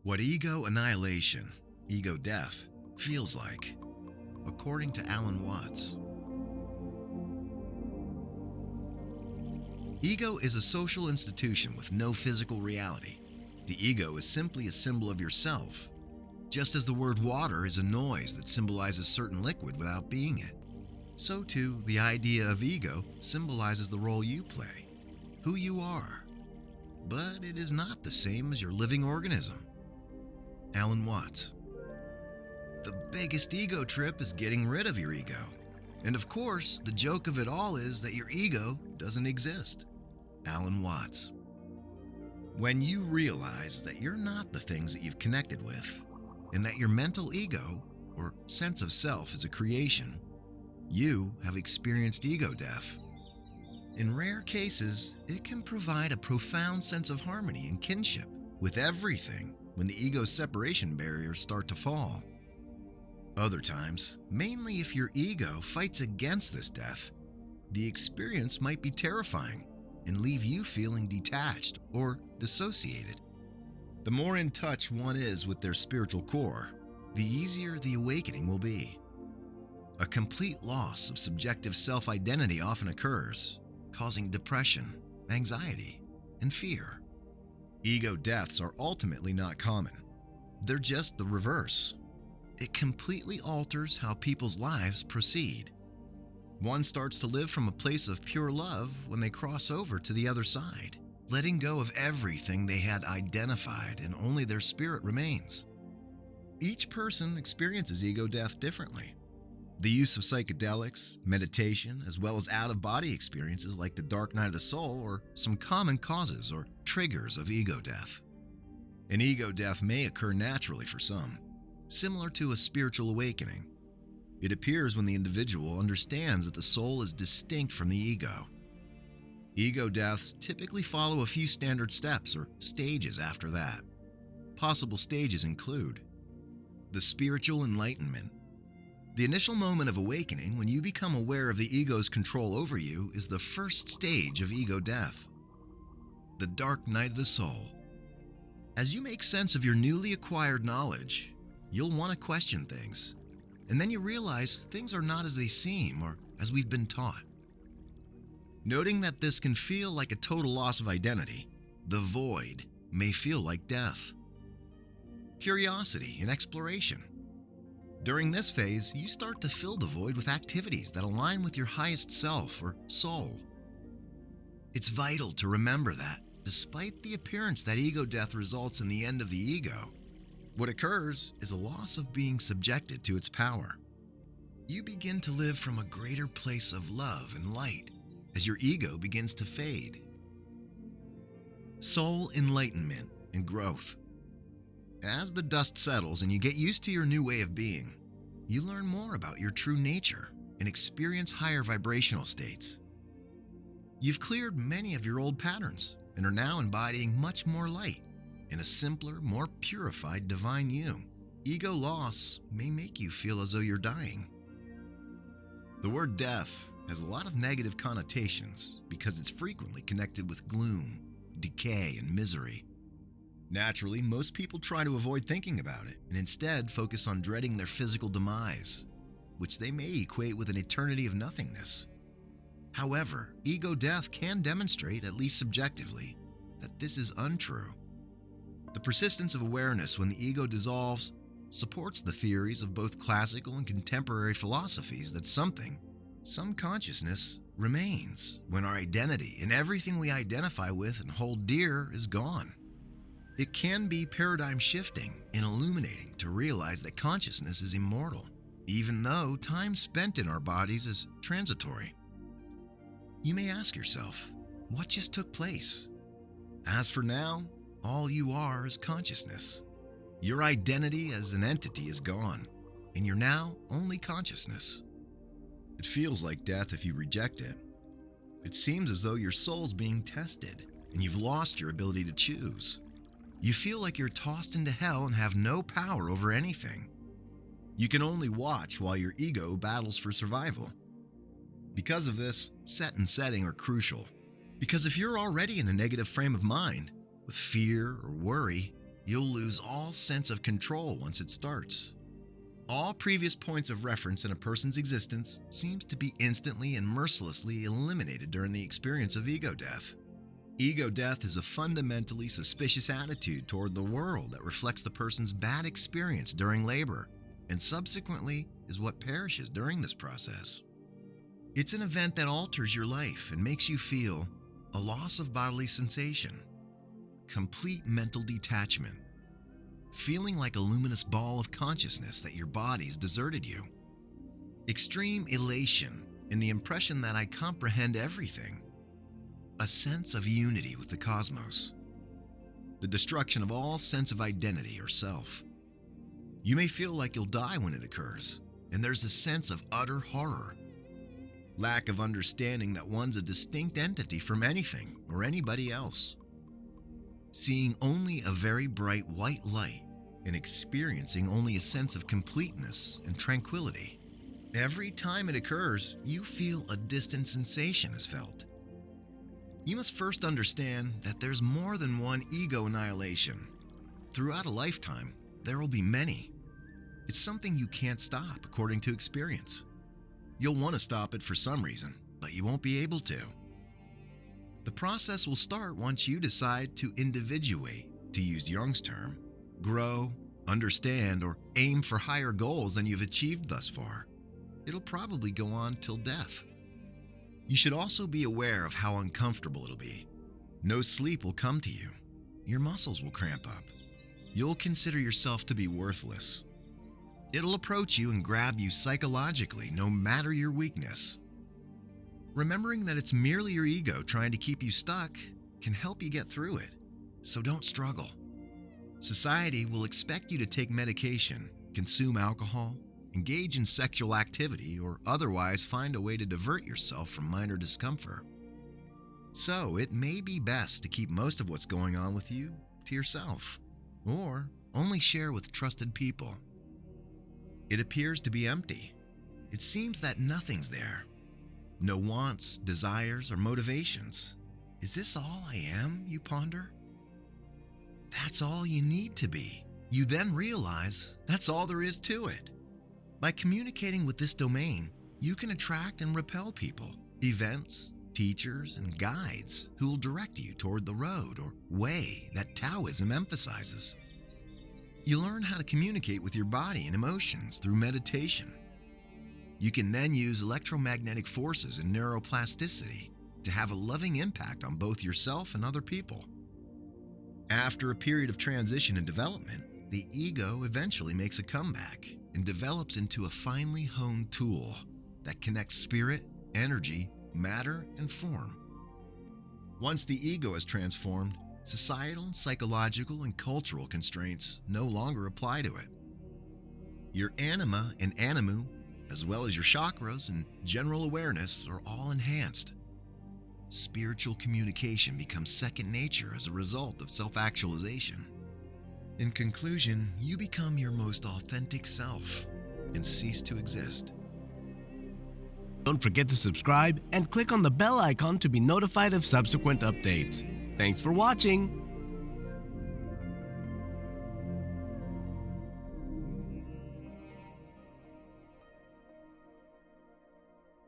What ego annihilation, ego death, feels like, according to Alan Watts. Ego is a social institution with no physical reality. The ego is simply a symbol of yourself, just as the word water is a noise that symbolizes certain liquid without being it. So too, the idea of ego symbolizes the role you play, who you are. But it is not the same as your living organism. Alan Watts. The biggest ego trip is getting rid of your ego. And of course, the joke of it all is that your ego doesn't exist. Alan Watts. When you realize that you're not the things that you've connected with, and that your mental ego, or sense of self, is a creation, you have experienced ego death. In rare cases, it can provide a profound sense of harmony and kinship with everything when the ego's separation barriers start to fall. Other times, mainly if your ego fights against this death, the experience might be terrifying and leave you feeling detached or dissociated. The more in touch one is with their spiritual core, the easier the awakening will be. A complete loss of subjective self-identity often occurs, causing depression, anxiety, and fear. Ego deaths are ultimately not common. They're just the reverse. It completely alters how people's lives proceed. One starts to live from a place of pure love when they cross over to the other side, letting go of everything they had identified and only their spirit remains. Each person experiences ego death differently. The use of psychedelics, meditation, as well as out-of-body experiences like the dark night of the soul are some common causes or triggers of ego death. An ego death may occur naturally for some, similar to a spiritual awakening. It appears when the individual understands that the soul is distinct from the ego. Ego deaths typically follow a few standard steps or stages after that. Possible stages include the spiritual enlightenment. The initial moment of awakening, when you become aware of the ego's control over you, is the first stage of ego death. The dark night of the soul. As you make sense of your newly acquired knowledge, you'll want to question things. And then you realize things are not as they seem or as we've been taught. Noting that this can feel like a total loss of identity, the void may feel like death. Curiosity and exploration. During this phase, you start to fill the void with activities that align with your highest self or soul. It's vital to remember that, despite the appearance that ego death results in the end of the ego, what occurs is a loss of being subjected to its power. You begin to live from a greater place of love and light as your ego begins to fade. Soul enlightenment and growth. As the dust settles and you get used to your new way of being, you learn more about your true nature and experience higher vibrational states. You've cleared many of your old patterns and are now embodying much more light in a simpler, more purified divine you. Ego loss may make you feel as though you're dying. The word death has a lot of negative connotations because it's frequently connected with gloom, decay, and misery. Naturally, most people try to avoid thinking about it and instead focus on dreading their physical demise, which they may equate with an eternity of nothingness. However, ego death can demonstrate, at least subjectively, that this is untrue. The persistence of awareness when the ego dissolves supports the theories of both classical and contemporary philosophies that something, some consciousness, remains when our identity and everything we identify with and hold dear is gone. It can be paradigm shifting and illuminating to realize that consciousness is immortal, even though time spent in our bodies is transitory. You may ask yourself, what just took place? As for now, all you are is consciousness. Your identity as an entity is gone, and you're now only consciousness. It feels like death if you reject it. It seems as though your soul's being tested, and you've lost your ability to choose. You feel like you're tossed into hell and have no power over anything. You can only watch while your ego battles for survival. Because of this, set and setting are crucial. Because if you're already in a negative frame of mind, with fear or worry, you'll lose all sense of control once it starts. All previous points of reference in a person's existence seems to be instantly and mercilessly eliminated during the experience of ego death. Ego death is a fundamentally suspicious attitude toward the world that reflects the person's bad experience during labor, and subsequently is what perishes during this process. It's an event that alters your life and makes you feel a loss of bodily sensation, complete mental detachment, feeling like a luminous ball of consciousness that your body's deserted you, extreme elation in the impression that I comprehend everything, a sense of unity with the cosmos, the destruction of all sense of identity or self. You may feel like you'll die when it occurs, and there's a sense of utter horror, lack of understanding that one's a distinct entity from anything or anybody else, seeing only a very bright white light and experiencing only a sense of completeness and tranquility. Every time it occurs, you feel a distant sensation is felt. You must first understand that there's more than one ego annihilation. Throughout a lifetime, there will be many. It's something you can't stop according to experience. You'll want to stop it for some reason, but you won't be able to. The process will start once you decide to individuate, to use Jung's term, grow, understand, or aim for higher goals than you've achieved thus far. It'll probably go on till death. You should also be aware of how uncomfortable it'll be. No sleep will come to you. Your muscles will cramp up. You'll consider yourself to be worthless. It'll approach you and grab you psychologically, no matter your weakness. Remembering that it's merely your ego trying to keep you stuck can help you get through it, so don't struggle. Society will expect you to take medication, consume alcohol, engage in sexual activity, or otherwise find a way to divert yourself from minor discomfort. So it may be best to keep most of what's going on with you to yourself, or only share with trusted people. It appears to be empty. It seems that nothing's there. No wants, desires, or motivations. Is this all I am, you ponder? That's all you need to be. You then realize that's all there is to it. By communicating with this domain, you can attract and repel people, events, teachers, and guides who will direct you toward the road or way that Taoism emphasizes. You learn how to communicate with your body and emotions through meditation. You can then use electromagnetic forces and neuroplasticity to have a loving impact on both yourself and other people. After a period of transition and development, the ego eventually makes a comeback and develops into a finely honed tool that connects spirit, energy, matter, and form. Once the ego is transformed, societal, psychological, and cultural constraints no longer apply to it. Your anima and animu, as well as your chakras and general awareness, are all enhanced. Spiritual communication becomes second nature as a result of self-actualization. In conclusion, you become your most authentic self and cease to exist. Don't forget to subscribe and click on the bell icon to be notified of subsequent updates. Thanks for watching!